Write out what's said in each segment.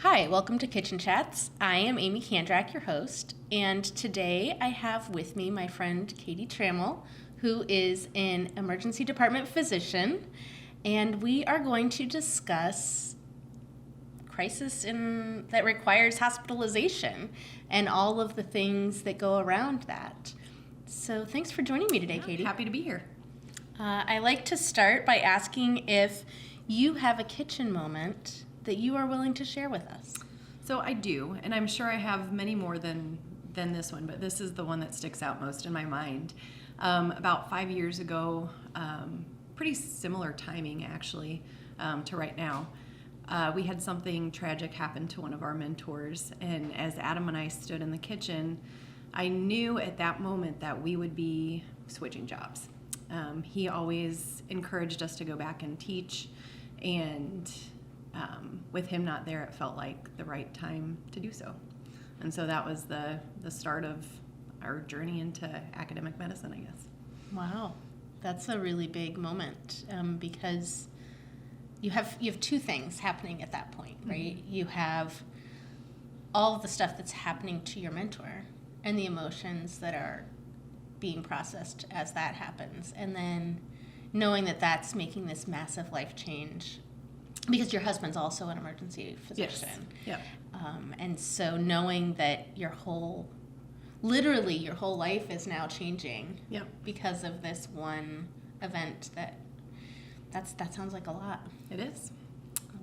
Hi, welcome to Kitchen Chats. I am Aimee Kandrac, your host, and today I have with me my friend Katie Trammel, who is an emergency department physician, and we are going to discuss crisis that requires hospitalization and all of the things that go around that. So thanks for joining me today, Katie. Happy to be here. I like to start by asking if you have a kitchen moment that you are willing to share with us. So I do, and I'm sure I have many more than this one, but this is the one that sticks out most in my mind. About 5 years ago, pretty similar timing actually to right now, we had something tragic happen to one of our mentors, and as Adam and I stood in the kitchen, I knew at that moment that we would be switching jobs. He always encouraged us to go back and teach, and with him not there, it felt like the right time to do so. And so that was the start of our journey into academic medicine, I guess. Wow, that's a really big moment because you have two things happening at that point, right? Mm-hmm. You have all of the stuff that's happening to your mentor and the emotions that are being processed as that happens, and then knowing that that's making this massive life change because your husband's also an emergency physician. Yes. Yep. And so knowing that literally your whole life is now changing. Yep. Because of this one event that sounds like a lot. It is.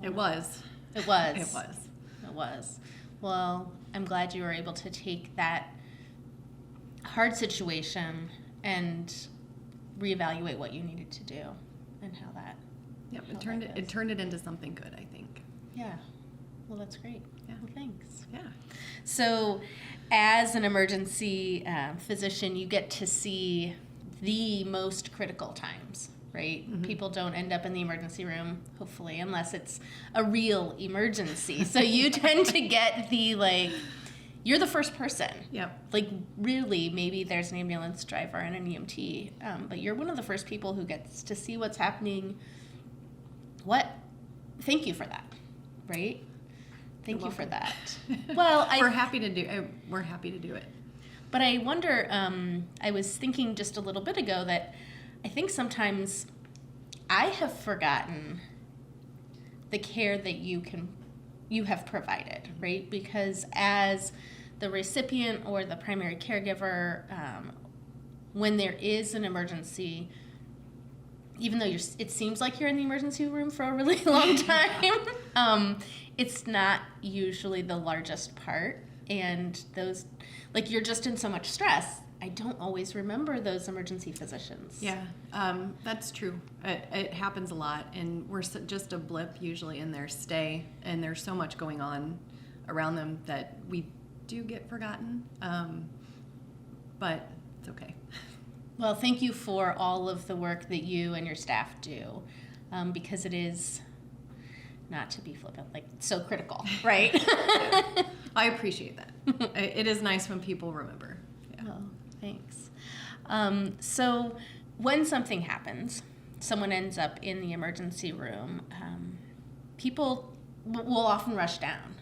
It was. It was. It was. It was. Well, I'm glad you were able to take that hard situation and reevaluate what you needed to do and how that. Yep, it turned it into something good, I think. Yeah. Well, that's great. Yeah. Well, thanks. Yeah. So, as an emergency physician, you get to see the most critical times, right? Mm-hmm. People don't end up in the emergency room, hopefully, unless it's a real emergency. So you tend to get you're the first person. Yep. Really, maybe there's an ambulance driver and an EMT, but you're one of the first people who gets to see what's happening. Thank you for that, right? Thank you for that. Well, we're happy to do it. But I wonder, I was thinking just a little bit ago that I think sometimes I have forgotten the care that you have provided, right? Because as the recipient or the primary caregiver, when there is an emergency, even though it seems like you're in the emergency room for a really long time, it's not usually the largest part. And those, you're just in so much stress. I don't always remember those emergency physicians. Yeah, that's true. It happens a lot, and we're just a blip usually in their stay, and there's so much going on around them that we do get forgotten, but it's okay. Well, thank you for all of the work that you and your staff do, because it is, not to be flippant, so critical, right? I appreciate that. It is nice when people remember. Yeah. Oh, thanks. So when something happens, someone ends up in the emergency room, people will often rush down,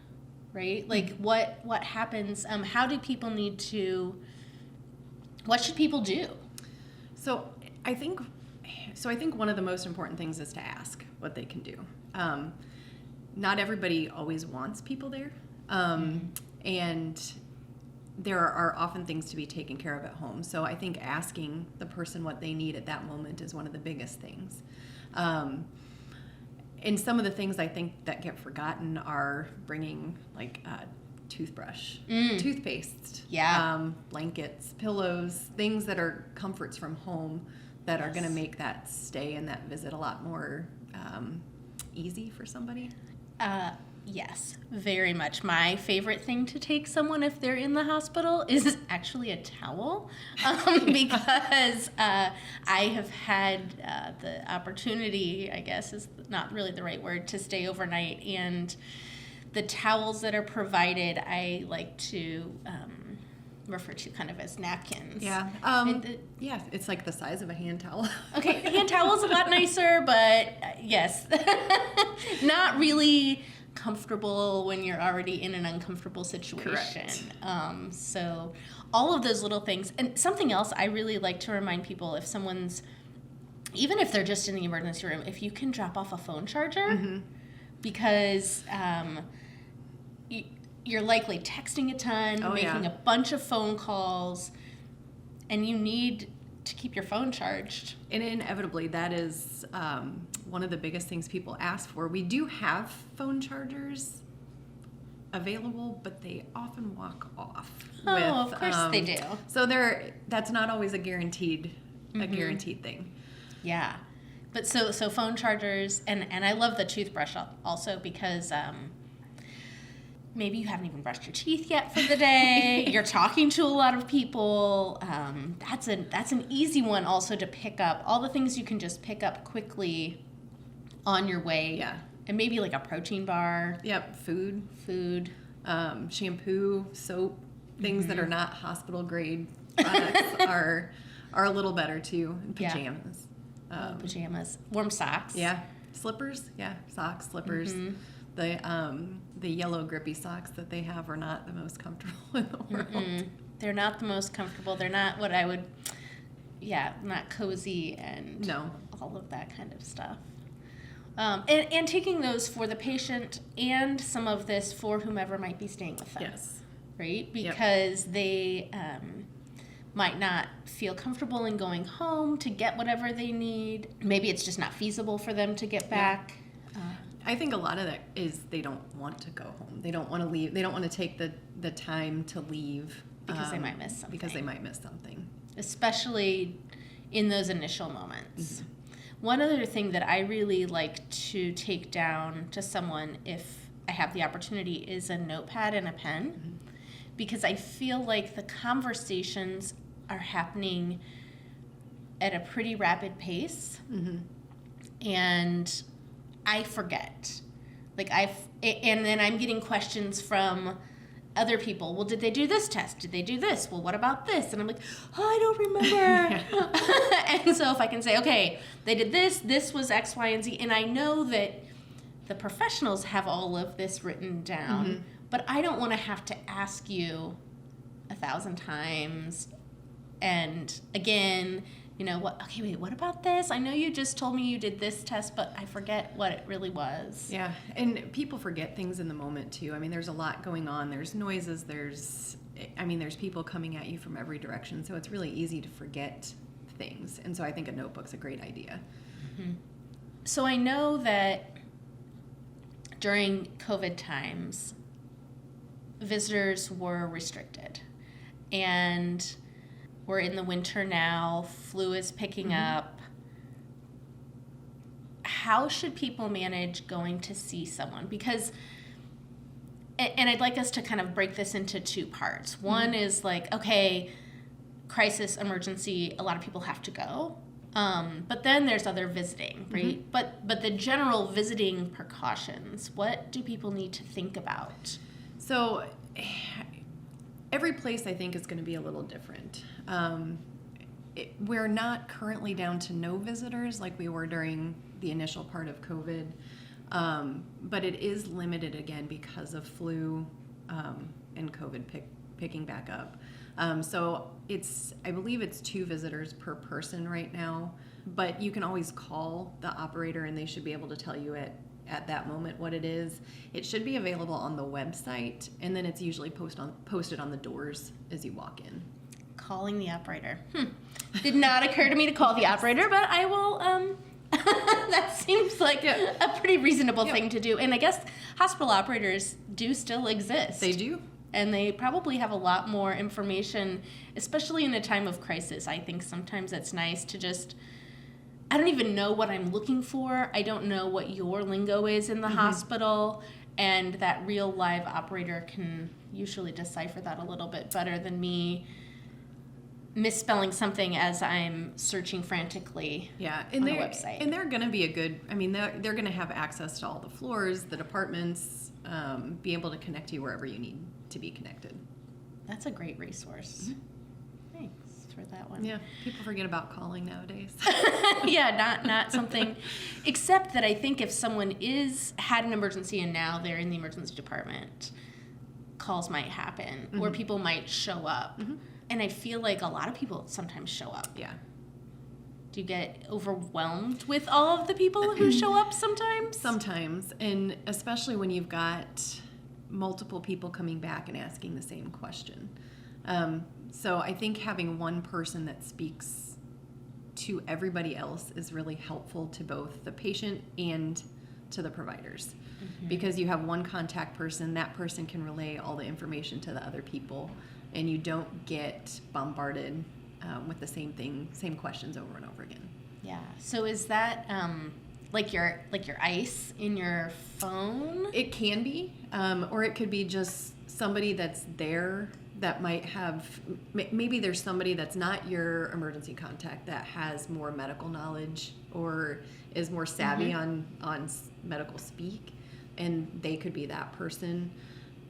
right? What happens? How do people what should people do? So I think one of the most important things is to ask what they can do. Not everybody always wants people there, and there are often things to be taken care of at home. So I think asking the person what they need at that moment is one of the biggest things. And some of the things I think that get forgotten are bringing toothbrush, toothpaste, blankets, pillows, things that are comforts from home that are going to make that stay and that visit a lot more easy for somebody. Yes, very much. My favorite thing to take someone if they're in the hospital is actually a towel, because I have had the opportunity, I guess is not really the right word, to stay overnight, and the towels that are provided, I like to refer to kind of as napkins. Yeah. Yeah, it's like the size of a hand towel. Okay, a hand towel is a lot nicer, but yes, not really comfortable when you're already in an uncomfortable situation. Correct. So all of those little things. And something else I really like to remind people, if someone's, even if they're just in the emergency room, if you can drop off a phone charger, because you're likely texting a ton, making a bunch of phone calls, and you need to keep your phone charged. And inevitably, that is one of the biggest things people ask for. We do have phone chargers available, but they often walk off. Of course they do. So that's not always a guaranteed thing. Yeah. But so phone chargers, and I love the toothbrush also, because maybe you haven't even brushed your teeth yet for the day. You're talking to a lot of people. That's an easy one also to pick up. All the things you can just pick up quickly on your way. Yeah. And maybe like a protein bar. Yep. Food. Shampoo, soap, things that are not hospital grade products are a little better too. And pajamas. Pajamas. Warm socks. Yeah. Slippers. Yeah. Socks, slippers. The yellow grippy socks that they have are not the most comfortable in the world. They're not the most comfortable. They're not what I would, not cozy and all of that kind of stuff. And taking those for the patient and some of this for whomever might be staying with them. Yes. Right? Because they might not feel comfortable in going home to get whatever they need. Maybe it's just not feasible for them to get back. I think a lot of that is they don't want to go home. They don't want to leave. They don't want to take the time to leave. Because they might miss something. Especially in those initial moments. One other thing that I really like to take down to someone if I have the opportunity is a notepad and a pen. Because I feel like the conversations are happening at a pretty rapid pace. And I forget. And then I'm getting questions from other people. Well, did they do this test? Did they do this? Well, what about this? And I'm like, I don't remember. And so if I can say, okay, they did this, this was X, Y, and Z, and I know that the professionals have all of this written down, but I don't want to have to ask you 1,000 times. And again, what? Okay, wait, what about this? I know you just told me you did this test, but I forget what it really was. Yeah, and people forget things in the moment too. I mean, there's a lot going on. There's noises. There's people coming at you from every direction. So it's really easy to forget things. And so I think a notebook's a great idea. So I know that during COVID times, visitors were restricted, and we're in the winter now, flu is picking up. How should people manage going to see someone? Because, and I'd like us to kind of break this into two parts. One is like, okay, crisis, emergency, a lot of people have to go. But then there's other visiting, right? But the general visiting precautions, what do people need to think about? So every place, I think, is going to be a little different. We're not currently down to no visitors like we were during the initial part of COVID, but it is limited again because of flu and COVID picking back up. So I believe it's 2 visitors per person right now, but you can always call the operator and they should be able to tell you at that moment what it is. It should be available on the website, and then it's usually posted on the doors as you walk in. Calling the operator. Did not occur to me to call the operator, but I will. That seems like a pretty reasonable thing to do. And I guess hospital operators do still exist. They do. And they probably have a lot more information, especially in a time of crisis. I think sometimes it's nice to just, I don't even know what I'm looking for. I don't know what your lingo is in the hospital. And that real live operator can usually decipher that a little bit better than me misspelling something as I'm searching frantically on the website. And they're going to be they're going to have access to all the floors, the departments, be able to connect you wherever you need to be connected. That's a great resource. Thanks. for that one. Yeah, people forget about calling nowadays. Yeah, not something, except that I think if someone had an emergency and now they're in the emergency department, calls might happen, or people might show up. And I feel like a lot of people sometimes show up. Yeah. Do you get overwhelmed with all of the people who show up sometimes? Sometimes, and especially when you've got multiple people coming back and asking the same question. So I think having one person that speaks to everybody else is really helpful to both the patient and to the providers. Because you have one contact person, that person can relay all the information to the other people, and you don't get bombarded with the same questions over and over again. Yeah. So is that like your ice in your phone? It can be, or it could be just somebody that's there that might have, maybe there's somebody that's not your emergency contact that has more medical knowledge or is more savvy on medical speak, and they could be that person.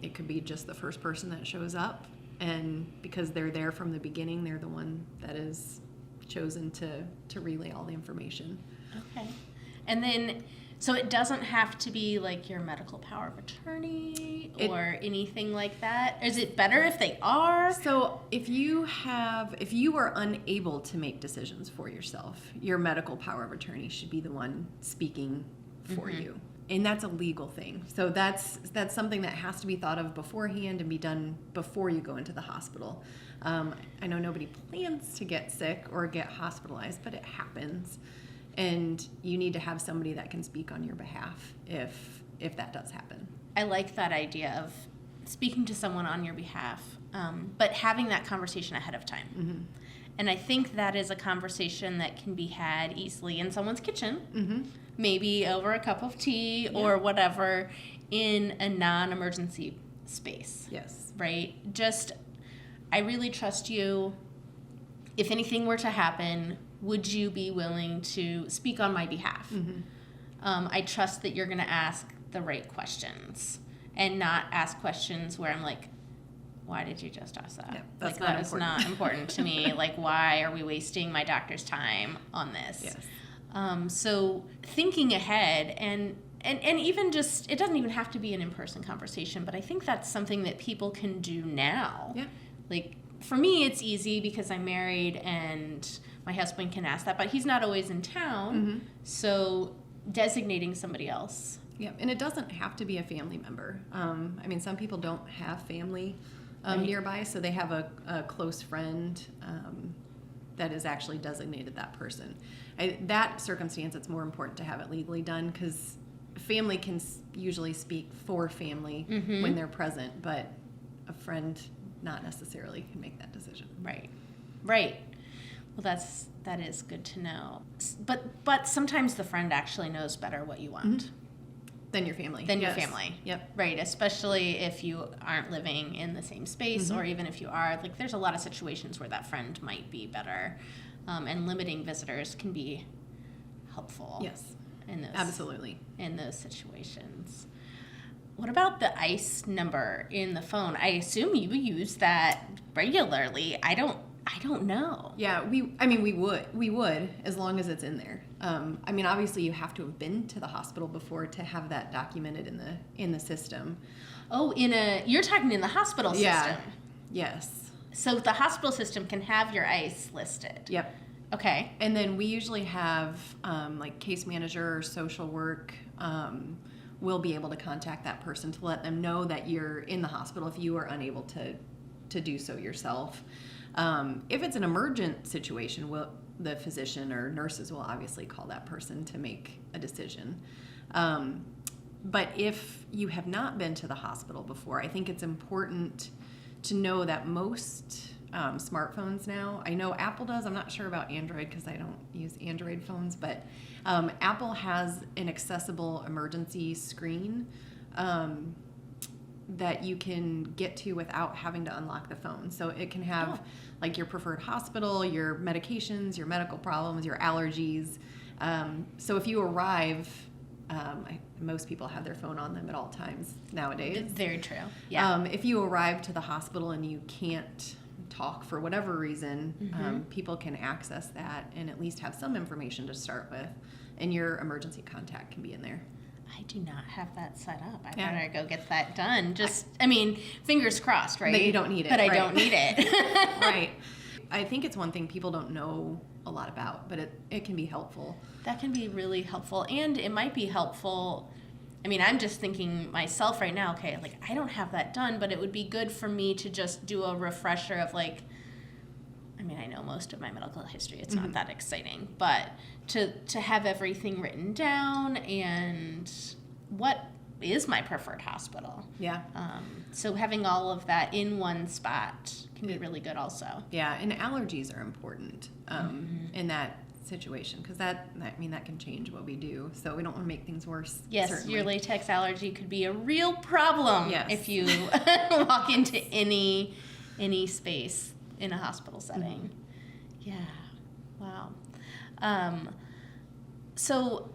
It could be just the first person that shows up, and because they're there from the beginning, they're the one that is chosen to relay all the information. Okay. And then, so it doesn't have to be like your medical power of attorney or anything like that? Is it better if they are? So if you are unable to make decisions for yourself, your medical power of attorney should be the one speaking for you. And that's a legal thing. So that's something that has to be thought of beforehand and be done before you go into the hospital. I know nobody plans to get sick or get hospitalized, but it happens. And you need to have somebody that can speak on your behalf if that does happen. I like that idea of speaking to someone on your behalf, but having that conversation ahead of time. And I think that is a conversation that can be had easily in someone's kitchen, maybe over a cup of tea or whatever, in a non-emergency space. Yes. Right? Just, I really trust you. If anything were to happen, would you be willing to speak on my behalf? I trust that you're going to ask the right questions and not ask questions where I'm like, why did you just ask that? Yeah, that's like, that is not important to me. Like, why are we wasting my doctor's time on this? Yes. So thinking ahead and even just, it doesn't even have to be an in-person conversation, but I think that's something that people can do now. Yeah. Like, for me, it's easy because I'm married and my husband can ask that, but he's not always in town. So designating somebody else. Yeah, and it doesn't have to be a family member. I mean, some people don't have family nearby, so they have a close friend that is actually designated that person. That circumstance, it's more important to have it legally done because family can usually speak for family when they're present, but a friend not necessarily can make that decision. Right. Well, that is good to know. But sometimes the friend actually knows better what you want. Than your family. Than your family. Yep. Right, especially if you aren't living in the same space or even if you are. Like, there's a lot of situations where that friend might be better, and limiting visitors can be helpful. Yes. Absolutely. In those situations. What about the ICE number in the phone? I assume you use that regularly. I don't know. Yeah, we would as long as it's in there. I mean, obviously you have to have been to the hospital before to have that documented in the system. Oh, you're talking in the hospital system. Yeah. Yes. So the hospital system can have your ICE listed. Yep. Okay. And then we usually have like case manager or social work will be able to contact that person to let them know that you're in the hospital if you are unable to do so yourself. If it's an emergent situation, the physician or nurses will obviously call that person to make a decision. But if you have not been to the hospital before, I think it's important to know that most smartphones now, I know Apple does, I'm not sure about Android because I don't use Android phones, but Apple has an accessible emergency screen that you can get to without having to unlock the phone. So it can have like your preferred hospital, your medications, your medical problems, your allergies. So if you arrive, most people have their phone on them at all times nowadays. Very true. Yeah. If you arrive to the hospital and you talk for whatever reason, people can access that and at least have some information to start with, and your emergency contact can be in there. I do not have that set up. I better go get that done. I mean, fingers crossed, right? That you don't need it. But I right. don't need it. Right. I think it's one thing people don't know a lot about, but it can be helpful. That can be really helpful. And it might be helpful. I mean, I'm just thinking myself right now, okay, like I don't have that done, but it would be good for me to just do a refresher of like, I mean, I know most of my medical history. It's not that exciting, but to have everything written down and what is my preferred hospital. Yeah. So having all of that in one spot can be really good also. Yeah, and allergies are important in that situation, because that can change what we do. So we don't want to make things worse. Yes, certainly. your latex allergy could be a real problem if you walk into any space in a hospital setting. Yeah. Wow. So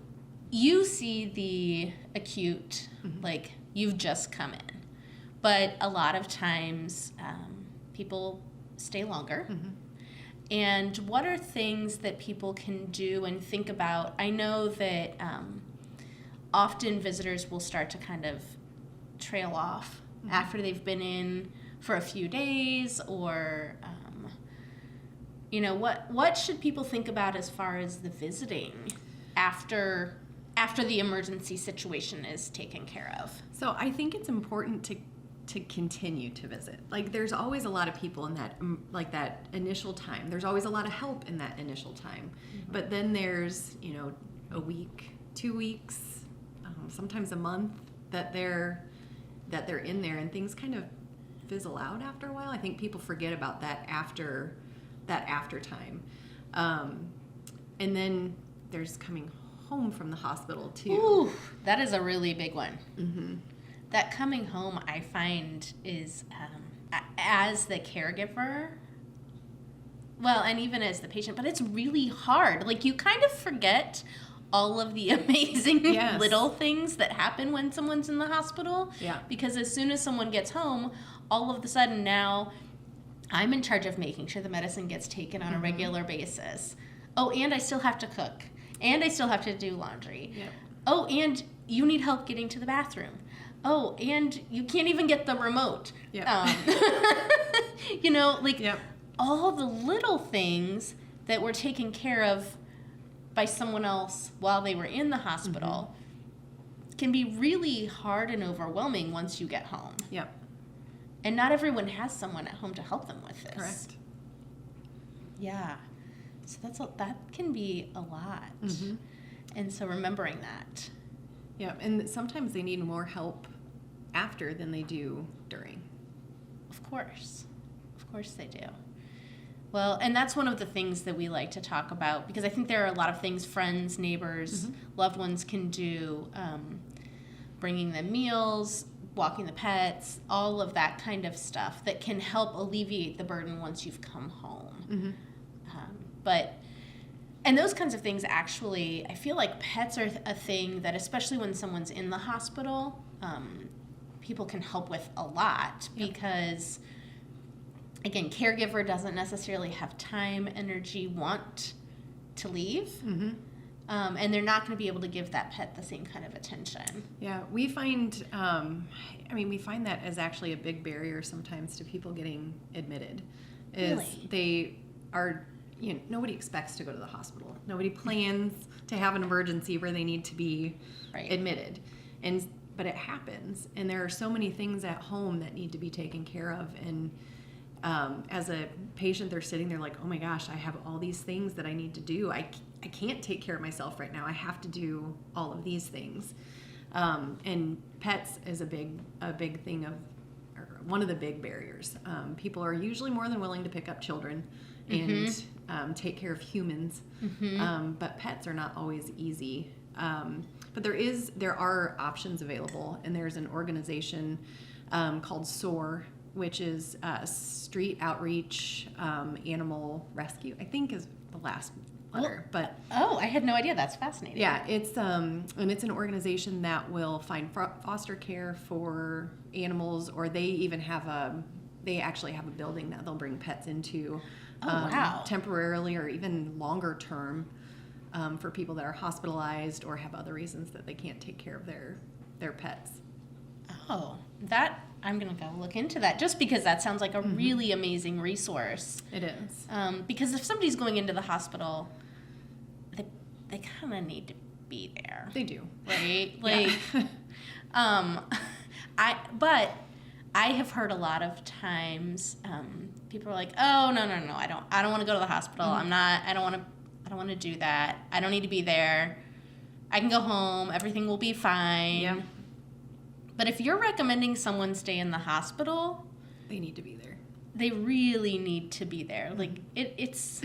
you see the acute, like you've just come in, but a lot of times people stay longer. And what are things that people can do and think about? I know that often visitors will start to kind of trail off after they've been in for a few days, or what should people think about as far as the visiting after the emergency situation is taken care of? So I think it's important to continue to visit. Like, there's always a lot of people in that, like, that initial time. There's always a lot of help in that initial time. But then there's, a week, 2 weeks, sometimes a month that they're in there, and things kind of fizzle out after a while. I think people forget about that after time. And then there's coming home from the hospital too. Ooh, that is a really big one. That coming home, I find, is as the caregiver, well, and even as the patient, but it's really hard. Like, you kind of forget all of the amazing little things that happen when someone's in the hospital. Yeah. Because as soon as someone gets home, all of a sudden now I'm in charge of making sure the medicine gets taken on a regular basis. Oh, and I still have to cook. And I still have to do laundry. Yep. Oh, and you need help getting to the bathroom. Oh, and you can't even get the remote. Yep. All the little things that were taken care of by someone else while they were in the hospital can be really hard and overwhelming once you get home. Yep. And not everyone has someone at home to help them with this. Correct. Yeah. So that can be a lot. And so remembering that. Yeah, and sometimes they need more help after than they do during. Of course they do. Well, and that's one of the things that we like to talk about, because I think there are a lot of things friends, neighbors, loved ones can do, bringing them meals, walking the pets, all of that kind of stuff that can help alleviate the burden once you've come home. And those kinds of things, actually, I feel like pets are a thing that, especially when someone's in the hospital, people can help with a lot, because, again, caregiver doesn't necessarily have time, energy, want to leave. And they're not going to be able to give that pet the same kind of attention. Yeah, we find that as actually a big barrier sometimes to people getting admitted. They are... nobody expects to go to the hospital. Nobody plans to have an emergency where they need to be admitted. But it happens. And there are so many things at home that need to be taken care of. And as a patient, they're sitting there like, oh my gosh, I have all these things that I need to do. I can't take care of myself right now. I have to do all of these things. And pets is a big thing or one of the big barriers. People are usually more than willing to pick up children and take care of humans, but pets are not always easy. But there are options available, and there's an organization called SOAR, which is Street Outreach Animal Rescue, I think is the last letter. I had no idea. That's fascinating. Yeah, it's and it's an organization that will find foster care for animals, or they even have they actually have a building that they'll bring pets into Wow. temporarily or even longer term for people that are hospitalized or have other reasons that they can't take care of their pets. Oh, that I'm gonna go look into that just because that sounds like a really amazing resource. It is. Because if somebody's going into the hospital, they kind of need to be there. They do. Right? Like, but I have heard a lot of times people are like, oh no, I don't want to go to the hospital. I don't want to do that. I don't need to be there. I can go home. Everything will be fine. Yeah. But if you're recommending someone stay in the hospital, They need to be there. they really need to be there. Like it's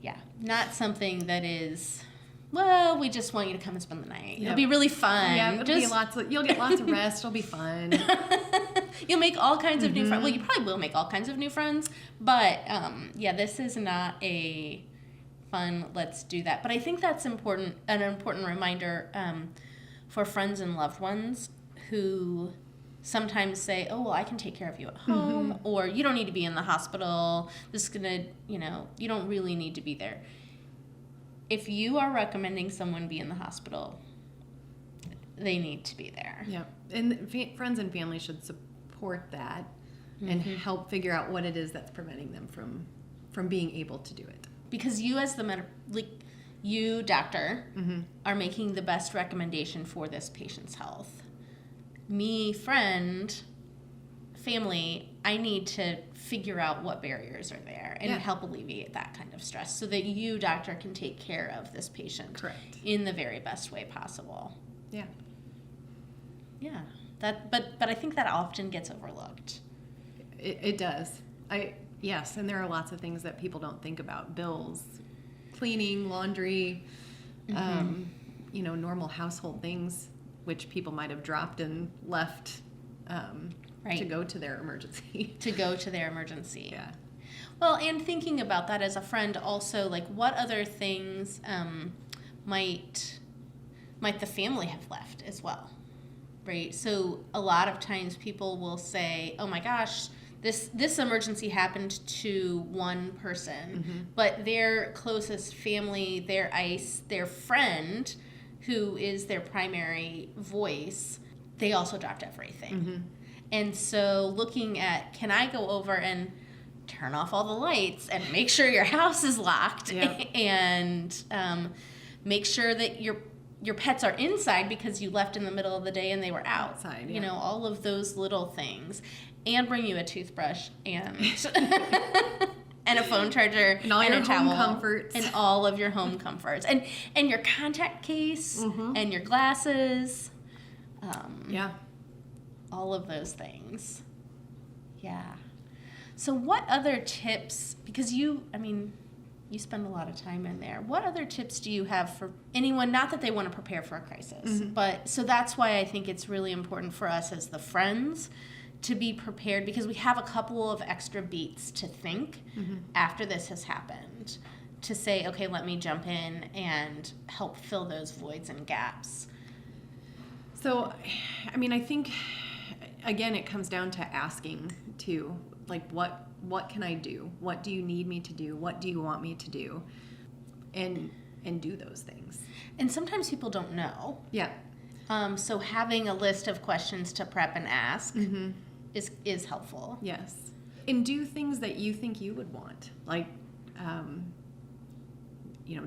yeah, not something that is, well, we just want you to come and spend the night. It'll be really fun. Yeah, you'll get lots of rest. It'll be fun. You'll make all kinds of new friends. Well, you probably will make all kinds of new friends, but yeah, this is not a fun, let's do that. But I think that's an important reminder for friends and loved ones who sometimes say, oh, well, I can take care of you at home, or you don't need to be in the hospital. This is going to, you don't really need to be there. If you are recommending someone be in the hospital, they need to be there. Yeah, and friends and family should support that and help figure out what it is that's preventing them from being able to do it. Because you as you, doctor, are making the best recommendation for this patient's health. Me, friend, family, I need to figure out what barriers are there and help alleviate that kind of stress so that you, doctor, can take care of this patient Correct. in the very best way possible. Yeah. Yeah. But I think that often gets overlooked. It does. Yes, and there are lots of things that people don't think about. Bills, cleaning, laundry, normal household things, which people might have dropped and left to go to their emergency. Yeah. Well, and thinking about that as a friend also, like what other things might the family have left as well, right? So a lot of times people will say, oh my gosh, this emergency happened to one person, but their closest family, their friend, who is their primary voice, they also dropped everything. And so looking at, can I go over and turn off all the lights and make sure your house is locked and make sure that your pets are inside because you left in the middle of the day and they were outside, all of those little things. And bring you a toothbrush and and a phone charger and all and your a towel home comforts and all of your home comforts and your contact case and your glasses, all of those things. Yeah. So what other tips? Because you spend a lot of time in there. What other tips do you have for anyone? Not that they want to prepare for a crisis, but so that's why I think it's really important for us as the friends to be prepared, because we have a couple of extra beats to think after this has happened to say, okay, let me jump in and help fill those voids and gaps. So, I think, again, it comes down to asking too, like what can I do? What do you need me to do? What do you want me to do? And do those things. And sometimes people don't know. Yeah. So having a list of questions to prep and ask is helpful. Yes. And do things that you think you would want. Like,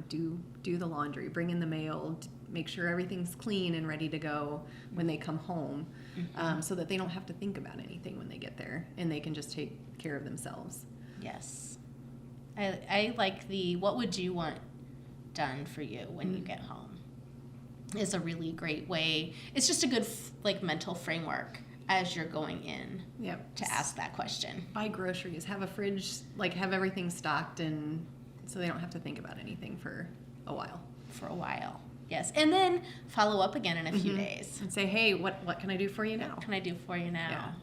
do the laundry, bring in the mail, make sure everything's clean and ready to go when they come home, so that they don't have to think about anything when they get there and they can just take care of themselves. Yes. I like what would you want done for you when you get home is a really great way. It's just a good mental framework as you're going in to ask that question. Buy groceries, have a fridge, have everything stocked, and so they don't have to think about anything for a while. Yes. And then follow up again in a few days. And say, hey, what can I do for you now? What can I do for you now?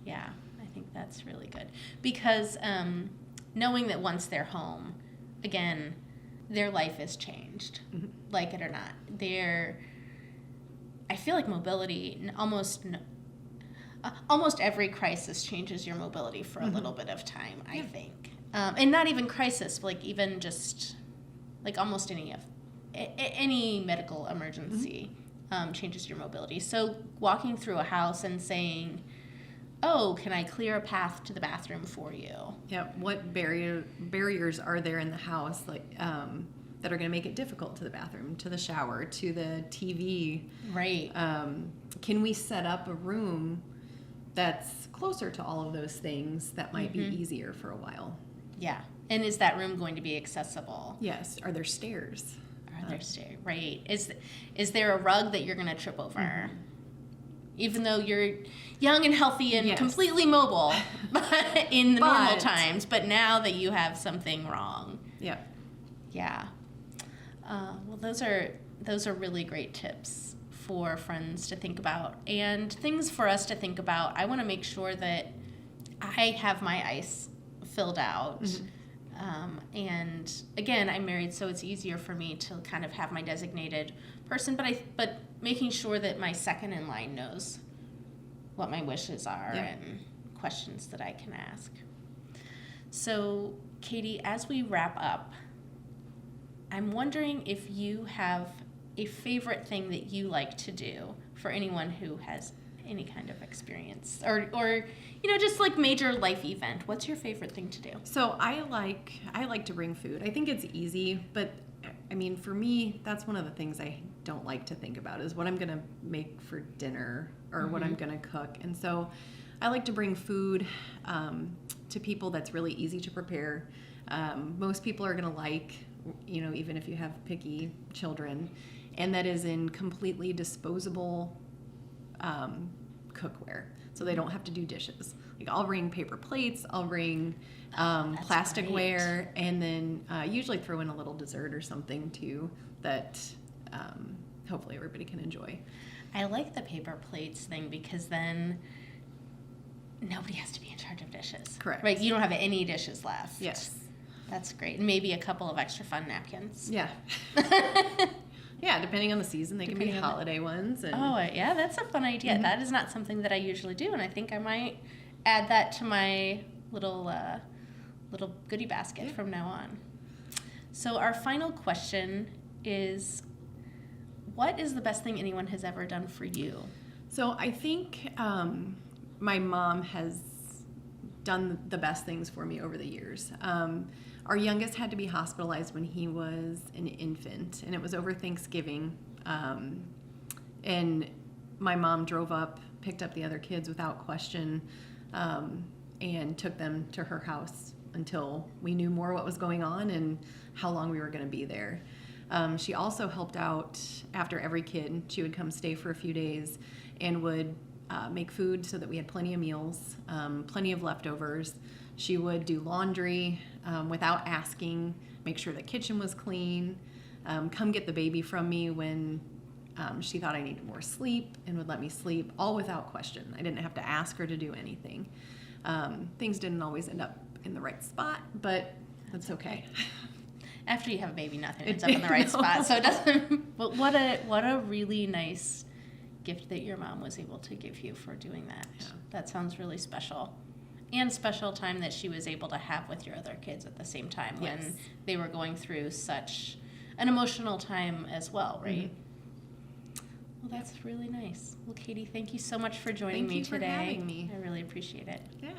Yeah, I think that's really good. Because knowing that once they're home, again, their life is changed, like it or not. I feel like mobility, almost every crisis changes your mobility for a little bit of time, I Yeah. think. And not even crisis, like even just like almost any medical emergency changes your mobility. So walking through a house and saying, oh, can I clear a path to the bathroom for you? Yeah. What barriers are there in the house, like that are going to make it difficult to the bathroom, to the shower, to the TV? Right. Can we set up a room that's closer to all of those things that might be easier for a while? Yeah. And is that room going to be accessible? Yes. Are there stairs? Are there stairs? Right. Is there a rug that you're going to trip over? Even though you're young and healthy and Yes. completely mobile in the normal But- times, but now that you have something wrong. Yeah. Yeah. Well, those are really great tips for friends to think about and things for us to think about. I want to make sure that I have my ice filled out. And again, I'm married, so it's easier for me to kind of have my designated person, but making sure that my second in line knows what my wishes are and questions that I can ask. So, Katie, as we wrap up, I'm wondering if you have a favorite thing that you like to do for anyone who has any kind of experience or just like major life event. What's your favorite thing to do? So I like to bring food. I think it's easy, but I mean, for me, that's one of the things I don't like to think about is what I'm going to make for dinner or what I'm going to cook. And so I like to bring food to people that's really easy to prepare. Most people are going to like, even if you have picky children, and that is in completely disposable cookware. So they don't have to do dishes. Like I'll bring paper plates, I'll bring plasticware, and then usually throw in a little dessert or something too that hopefully everybody can enjoy. I like the paper plates thing because then nobody has to be in charge of dishes. Correct. Right? You don't have any dishes left. Yes. That's great. And maybe a couple of extra fun napkins. Yeah. Yeah, depending on the season, they can be holiday ones. And Oh, yeah, that's a fun idea. That is not something that I usually do, and I think I might add that to my little goodie basket from now on. So our final question is, what is the best thing anyone has ever done for you? So I think my mom has done the best things for me over the years. Our youngest had to be hospitalized when he was an infant, and it was over Thanksgiving. And my mom drove up, picked up the other kids without question, and took them to her house until we knew more what was going on and how long we were going to be there. She also helped out after every kid. She would come stay for a few days and would make food so that we had plenty of meals, plenty of leftovers. She would do laundry without asking, make sure the kitchen was clean, come get the baby from me when she thought I needed more sleep and would let me sleep, all without question. I didn't have to ask her to do anything. Things didn't always end up in the right spot, but that's okay. After you have a baby, nothing ends up in the right spot, so it doesn't. But what a really nice gift that your mom was able to give you for doing that. Yeah. That sounds really special. And special time that she was able to have with your other kids at the same time when Yes. they were going through such an emotional time as well, right? Well, that's really nice. Well, Katie, thank you so much for joining Thank me you for today. having me. I really appreciate it. Yeah.